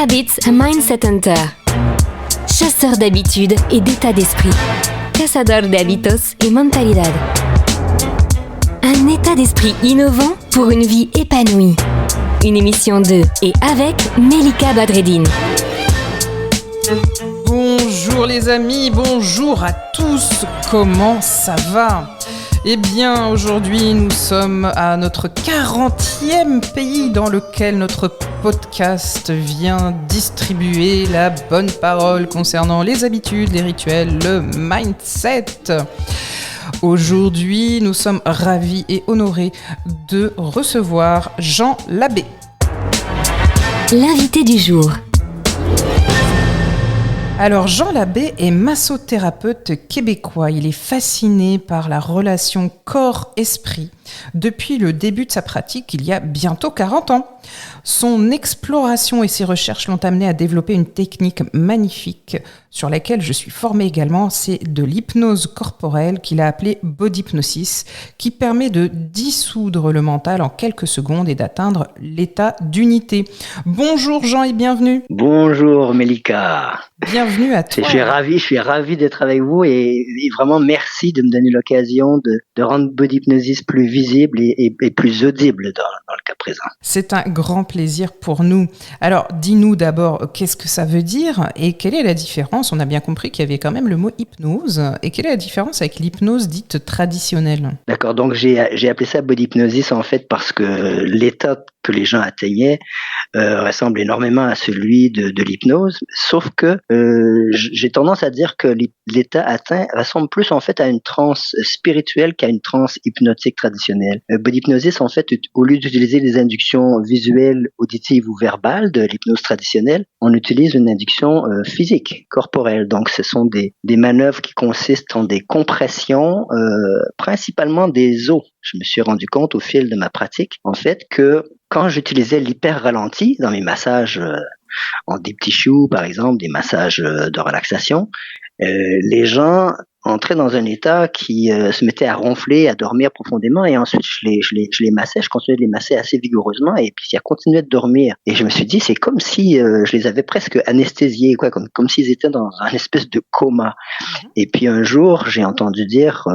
Habits a Mindset Hunter. Chasseur d'habitudes et d'état d'esprit. Cazador de hábitos y mentalidad. Un état d'esprit innovant pour une vie épanouie. Une émission de et avec Melika Badreddine. Bonjour les amis, bonjour à tous, comment ça va ? Eh bien, aujourd'hui, nous sommes à notre 40e pays dans lequel notre podcast vient distribuer la bonne parole concernant les habitudes, les rituels, le mindset. Aujourd'hui, nous sommes ravis et honorés de recevoir Jean Labbé. L'invité du jour. Alors, Jean Labbé est massothérapeute québécois. Il est fasciné par la relation corps-esprit depuis le début de sa pratique, il y a bientôt 40 ans. Son exploration et ses recherches l'ont amené à développer une technique magnifique sur laquelle je suis formé également. C'est de l'hypnose corporelle qu'il a appelée Bodypnosis, qui permet de dissoudre le mental en quelques secondes et d'atteindre l'état d'unité. Bonjour Jean et bienvenue. Bonjour Melika. Bienvenue à toi. Je suis ravi d'être avec vous et vraiment merci de me donner l'occasion de rendre Bodypnosis plus visible et plus audible dans le cas présent. C'est un grand plaisir pour nous. Alors, dis-nous d'abord, qu'est-ce que ça veut dire et quelle est la différence ? On a bien compris qu'il y avait quand même le mot hypnose. Et quelle est la différence avec l'hypnose dite traditionnelle ? D'accord, donc j'ai appelé ça Bodypnosis en fait parce que l'état que les gens atteignaient ressemble énormément à celui de l'hypnose, sauf que j'ai tendance à dire que l'état atteint ressemble plus en fait à une transe spirituelle qu'à une transe hypnotique traditionnelle. Bodypnosis en fait, au lieu d'utiliser les inductions visuelles, auditives ou verbales de l'hypnose traditionnelle, on utilise une induction physique, corporelle. Donc ce sont des manœuvres qui consistent en des compressions, principalement des os. Je me suis rendu compte au fil de ma pratique, en fait, que quand j'utilisais l'hyper ralenti dans mes massages en deep tissue, par exemple, des massages de relaxation, les gens entraient dans un état qui se mettait à ronfler, à dormir profondément, et ensuite je les massais, je continuais de les masser assez vigoureusement, et puis ils continuaient de dormir. Et je me suis dit, c'est comme si je les avais presque anesthésiés, quoi, comme s'ils étaient dans un espèce de coma. Et puis un jour, j'ai entendu dire,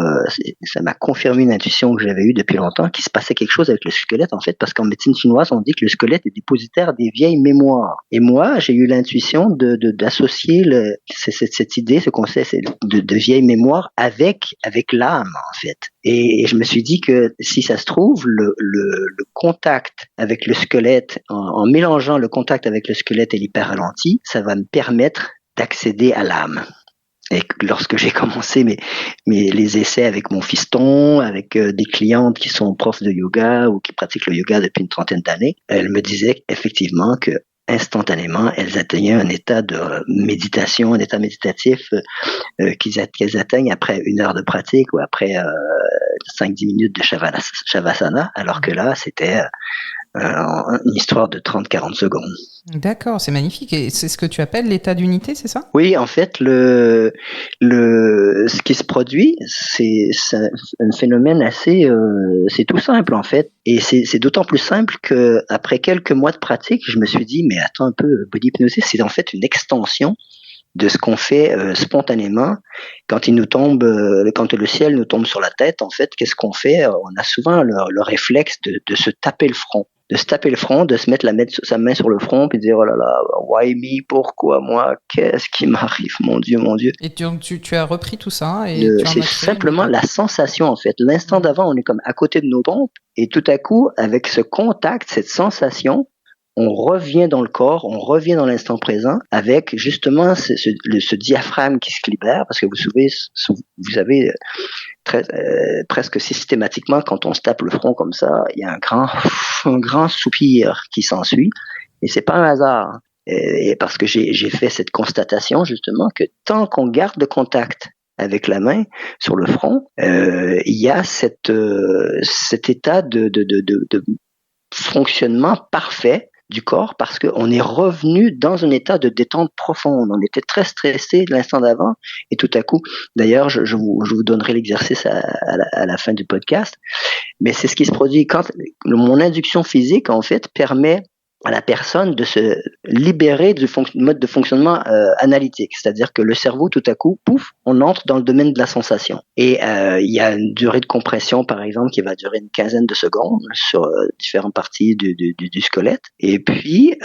ça m'a confirmé une intuition que j'avais eue depuis longtemps, qu'il se passait quelque chose avec le squelette, en fait, parce qu'en médecine chinoise, on dit que le squelette est dépositaire des vieilles mémoires. Et moi, j'ai eu l'intuition d'associer cette idée, ce concept de vieilles mémoires avec l'âme, en fait. Et je me suis dit que si ça se trouve, le contact avec le squelette, en mélangeant le contact avec le squelette et l'hyper ralenti, ça va me permettre d'accéder à l'âme. Et lorsque j'ai commencé les essais avec mon fiston, avec des clientes qui sont profs de yoga ou qui pratiquent le yoga depuis une trentaine d'années, elles me disaient effectivement que instantanément, elles atteignaient un état de méditation, un état méditatif qu'elles atteignent après 1 heure de pratique ou après 5-10 minutes de Shavasana, alors que là, c'était une histoire de 30-40 secondes. D'accord, c'est magnifique. Et c'est ce que tu appelles l'état d'unité, c'est ça ? Oui, en fait, ce qui se produit, c'est un phénomène assez, c'est tout simple en fait, et c'est d'autant plus simple que après quelques mois de pratique, je me suis dit, mais attends un peu, Bodypnosis, c'est en fait une extension de ce qu'on fait spontanément quand quand le ciel nous tombe sur la tête. En fait, qu'est-ce qu'on fait ? On a souvent le réflexe de se taper le front. De se taper le front, de se mettre sa main sur le front puis de dire oh là là, why me, pourquoi moi, qu'est-ce qui m'arrive, mon Dieu. Et tu as repris tout ça c'est simplement la sensation en fait. L'instant d'avant, on est comme à côté de nos pompes et tout à coup, avec ce contact, cette sensation, on revient dans le corps, on revient dans l'instant présent avec justement ce diaphragme qui se libère, parce que vous savez presque systématiquement quand on se tape le front comme ça, il y a un grand soupir qui s'ensuit, et c'est pas un hasard. Et parce que j'ai fait cette constatation justement que tant qu'on garde le contact avec la main sur le front, il y a cet état de fonctionnement parfait du corps, parce qu'on est revenu dans un état de détente profonde. On était très stressé de l'instant d'avant, et tout à coup, d'ailleurs, je vous donnerai l'exercice à la fin du podcast, mais c'est ce qui se produit quand mon induction physique, en fait, permet à la personne de se libérer du mode de fonctionnement analytique. C'est-à-dire que le cerveau, tout à coup, pouf, on entre dans le domaine de la sensation. Et il y a une durée de compression, par exemple, qui va durer une quinzaine de secondes sur différentes parties du squelette. Et puis,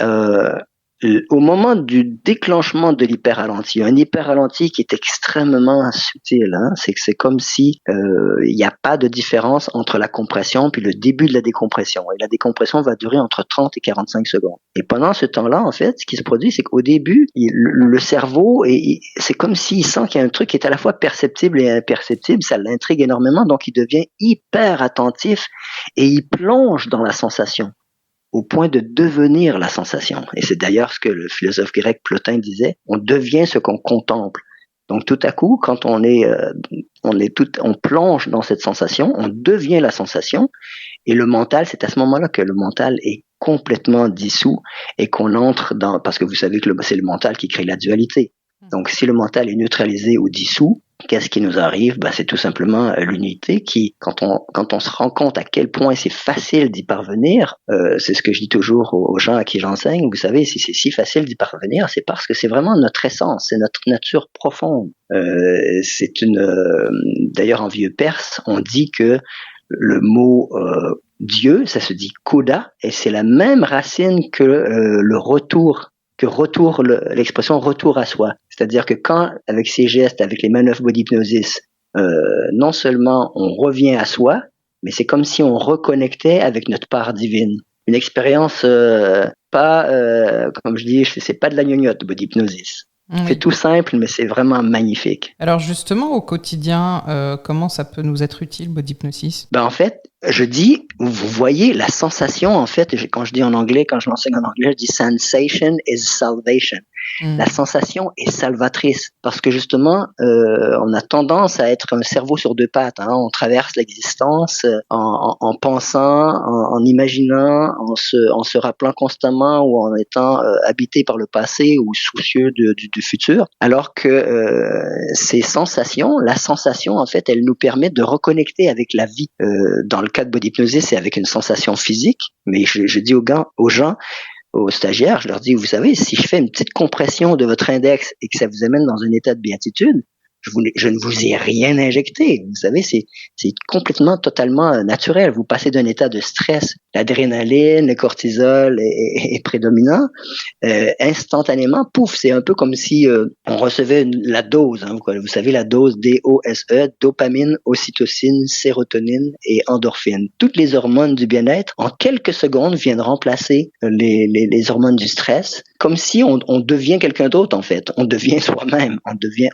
au moment du déclenchement de l'hyperralenti, un hyperralenti qui est extrêmement subtil, c'est comme si il n'y a pas de différence entre la compression puis le début de la décompression. Et la décompression va durer entre 30 et 45 secondes. Et pendant ce temps-là, en fait, ce qui se produit, c'est qu'au début, le cerveau, c'est comme s'il sent qu'il y a un truc qui est à la fois perceptible et imperceptible. Ça l'intrigue énormément, donc il devient hyper attentif et il plonge dans la sensation, au point de devenir la sensation. Et c'est d'ailleurs ce que le philosophe grec Plotin disait, on devient ce qu'on contemple. Donc tout à coup, quand on plonge dans cette sensation, on devient la sensation, et le mental, c'est à ce moment-là que le mental est complètement dissous et qu'on entre dans, parce que vous savez que c'est le mental qui crée la dualité. Donc si le mental est neutralisé ou dissous, qu'est-ce qui nous arrive? C'est tout simplement l'unité qui, quand on se rend compte à quel point c'est facile d'y parvenir, c'est ce que je dis toujours aux gens à qui j'enseigne, vous savez, si c'est si facile d'y parvenir, c'est parce que c'est vraiment notre essence, c'est notre nature profonde. D'ailleurs en vieux perse, on dit que le mot Dieu, ça se dit Koda, et c'est la même racine que le retour, l'expression retour à soi. C'est-à-dire que quand, avec ces gestes, avec les manœuvres body hypnosis, non seulement on revient à soi, mais c'est comme si on reconnectait avec notre part divine. Une expérience comme je dis, c'est pas de la gnognotte, body hypnosis. Oui. C'est tout simple, mais c'est vraiment magnifique. Alors justement, au quotidien, comment ça peut nous être utile, body hypnosis? En fait, je dis, vous voyez la sensation, en fait, quand je l'enseigne en anglais, je dis sensation is salvation. La sensation est salvatrice parce que justement, on a tendance à être un cerveau sur deux pattes. On traverse l'existence en pensant, en imaginant, en se rappelant constamment ou en étant habité par le passé ou soucieux du futur. Alors que ces sensations, la sensation, en fait, elle nous permet de reconnecter avec la vie. Dans le cas de body hypnosis, c'est avec une sensation physique, mais je dis aux gens, aux stagiaires, je leur dis, vous savez, si je fais une petite compression de votre index et que ça vous amène dans un état de béatitude, je ne vous ai rien injecté. Vous savez, c'est complètement, totalement naturel. Vous passez d'un état de stress, l'adrénaline, le cortisol est prédominant, instantanément, pouf, c'est un peu comme si on recevait la dose. Vous savez, la dose DOSE, dopamine, ocytocine, sérotonine et endorphine. Toutes les hormones du bien-être, en quelques secondes, viennent remplacer les hormones du stress, comme si on devient quelqu'un d'autre, en fait. On devient soi-même.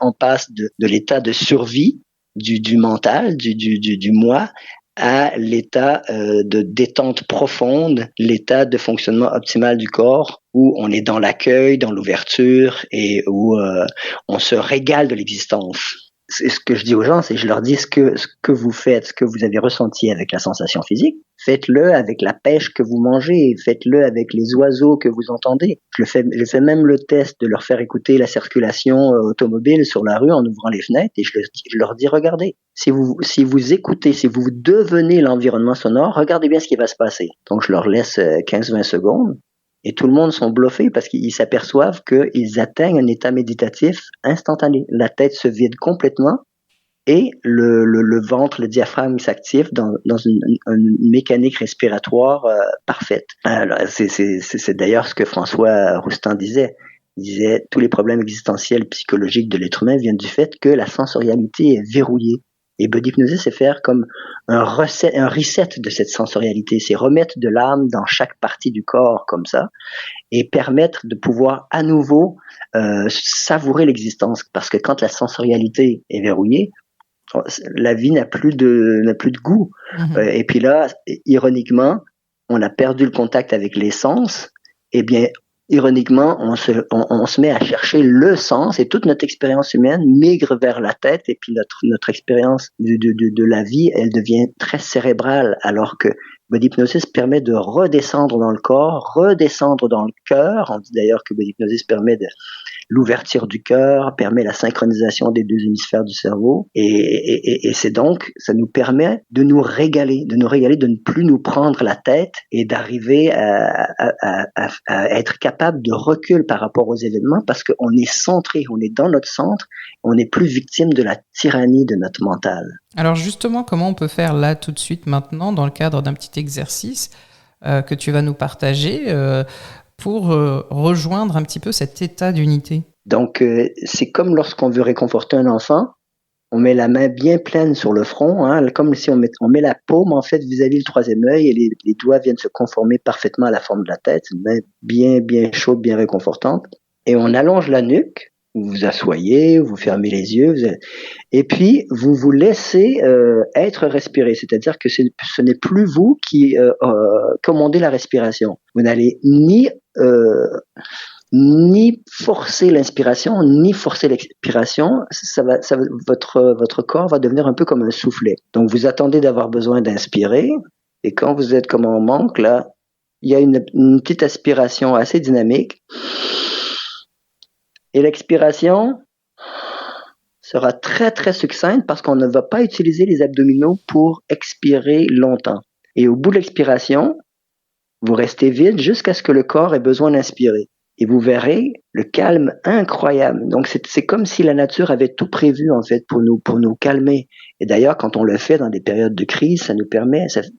On passe de l'état de survie du mental, du moi, à l'état de détente profonde, l'état de fonctionnement optimal du corps, où on est dans l'accueil, dans l'ouverture et où on se régale de l'existence. C'est ce que je dis aux gens, je leur dis ce que vous faites, ce que vous avez ressenti avec la sensation physique, faites-le avec la pêche que vous mangez, faites-le avec les oiseaux que vous entendez. Je fais même le test de leur faire écouter la circulation automobile sur la rue en ouvrant les fenêtres et je leur dis, regardez, si vous écoutez, si vous devenez l'environnement sonore, regardez bien ce qui va se passer. Donc je leur laisse 15-20 secondes. Et tout le monde sont bluffés parce qu'ils s'aperçoivent qu'ils atteignent un état méditatif instantané. La tête se vide complètement et le ventre, le diaphragme s'active dans une mécanique respiratoire parfaite. Alors, c'est d'ailleurs ce que François Roustan disait. Il disait tous les problèmes existentiels psychologiques de l'être humain viennent du fait que la sensorialité est verrouillée. Et body hypnosis, c'est faire comme un reset de cette sensorialité, c'est remettre de l'âme dans chaque partie du corps comme ça et permettre de pouvoir à nouveau savourer l'existence. Parce que quand la sensorialité est verrouillée, la vie n'a plus de goût. Et puis là, ironiquement, on a perdu le contact avec les sens. Eh bien, ironiquement, on se met à chercher le sens et toute notre expérience humaine migre vers la tête et puis notre expérience de la vie, elle devient très cérébrale alors que Body Hypnosis permet de redescendre dans le corps, redescendre dans le cœur. On dit d'ailleurs que Body Hypnosis permet de l'ouverture du cœur, permet la synchronisation des deux hémisphères du cerveau. Et c'est donc, ça nous permet de nous régaler, de ne plus nous prendre la tête et d'arriver à être capable de recul par rapport aux événements parce qu'on est centré, on est dans notre centre, on n'est plus victime de la tyrannie de notre mental. Alors justement, comment on peut faire là tout de suite maintenant dans le cadre d'un petit exercice que tu vas nous partager pour rejoindre un petit peu cet état d'unité? Donc, c'est comme lorsqu'on veut réconforter un enfant, on met la main bien pleine sur le front, hein, comme si on met la paume en fait vis-à-vis le troisième œil et les doigts viennent se conformer parfaitement à la forme de la tête, une main bien chaude, bien réconfortante. Et on allonge la nuque, vous vous asseyez, vous fermez les yeux, et puis vous vous laissez être respiré, c'est-à-dire que ce n'est plus vous qui commandez la respiration. Vous n'allez ni forcer l'inspiration, ni forcer l'expiration, votre corps va devenir un peu comme un soufflet. Donc vous attendez d'avoir besoin d'inspirer, et quand vous êtes comme en manque, là, il y a une petite aspiration assez dynamique, et l'expiration sera très très succincte parce qu'on ne va pas utiliser les abdominaux pour expirer longtemps. Et au bout de l'expiration, vous restez vide jusqu'à ce que le corps ait besoin d'inspirer. Et vous verrez le calme incroyable. Donc c'est comme si la nature avait tout prévu en fait pour nous calmer. Et d'ailleurs, quand on le fait dans des périodes de crise, ça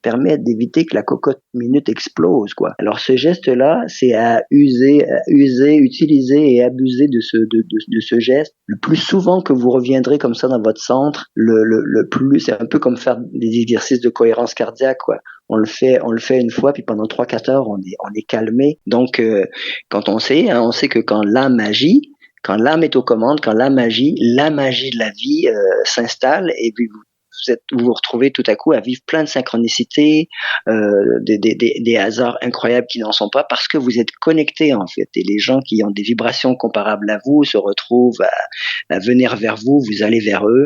permet d'éviter que la cocotte minute explose, quoi. Alors ce geste-là, c'est à utiliser et abuser de ce geste le plus souvent que vous reviendrez comme ça dans votre centre. Le plus, c'est un peu comme faire des exercices de cohérence cardiaque, quoi. On le fait une fois, puis pendant 3-4 heures, on est calmé. Donc, quand on sait que quand l'âme agit, quand l'âme est aux commandes, quand l'âme agit, la magie de la vie s'installe et puis vous vous retrouvez tout à coup à vivre plein de synchronicités, des hasards incroyables qui n'en sont pas parce que vous êtes connectés en fait. Et les gens qui ont des vibrations comparables à vous se retrouvent à venir vers vous, vous allez vers eux.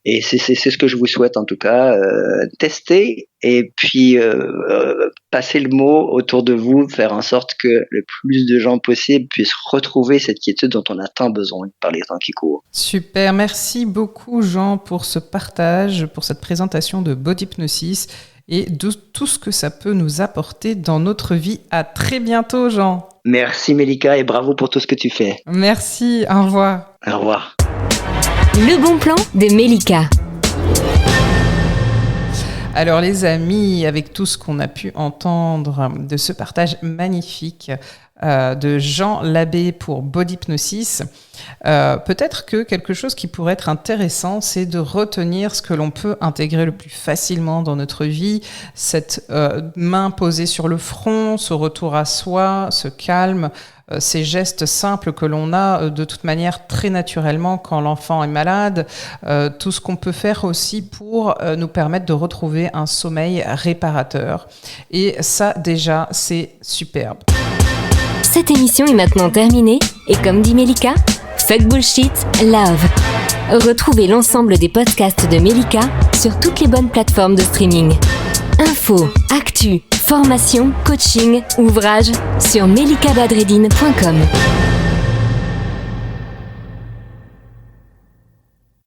Et c'est ce que je vous souhaite en tout cas. Tester et puis passer le mot autour de vous, faire en sorte que le plus de gens possible puissent retrouver cette quiétude dont on a tant besoin par les temps qui courent. Super, merci beaucoup Jean pour ce partage, pour cette présentation de Body Hypnosis et de tout ce que ça peut nous apporter dans notre vie. À très bientôt Jean. Merci Mélika et bravo pour tout ce que tu fais. Merci, au revoir. Au revoir. Le bon plan de Mélika. Alors les amis, avec tout ce qu'on a pu entendre de ce partage magnifique de Jean Labbé pour Body Hypnosis, peut-être que quelque chose qui pourrait être intéressant, c'est de retenir ce que l'on peut intégrer le plus facilement dans notre vie, cette main posée sur le front, ce retour à soi, ce calme, ces gestes simples que l'on a de toute manière très naturellement quand l'enfant est malade, tout ce qu'on peut faire aussi pour nous permettre de retrouver un sommeil réparateur. Et ça déjà, c'est superbe. Cette émission est maintenant terminée et comme dit Mélika, fuck bullshit, love. Retrouvez l'ensemble des podcasts de Mélika sur toutes les bonnes plateformes de streaming. Infos, actu, formation, coaching, ouvrages sur melikabadreddine.com.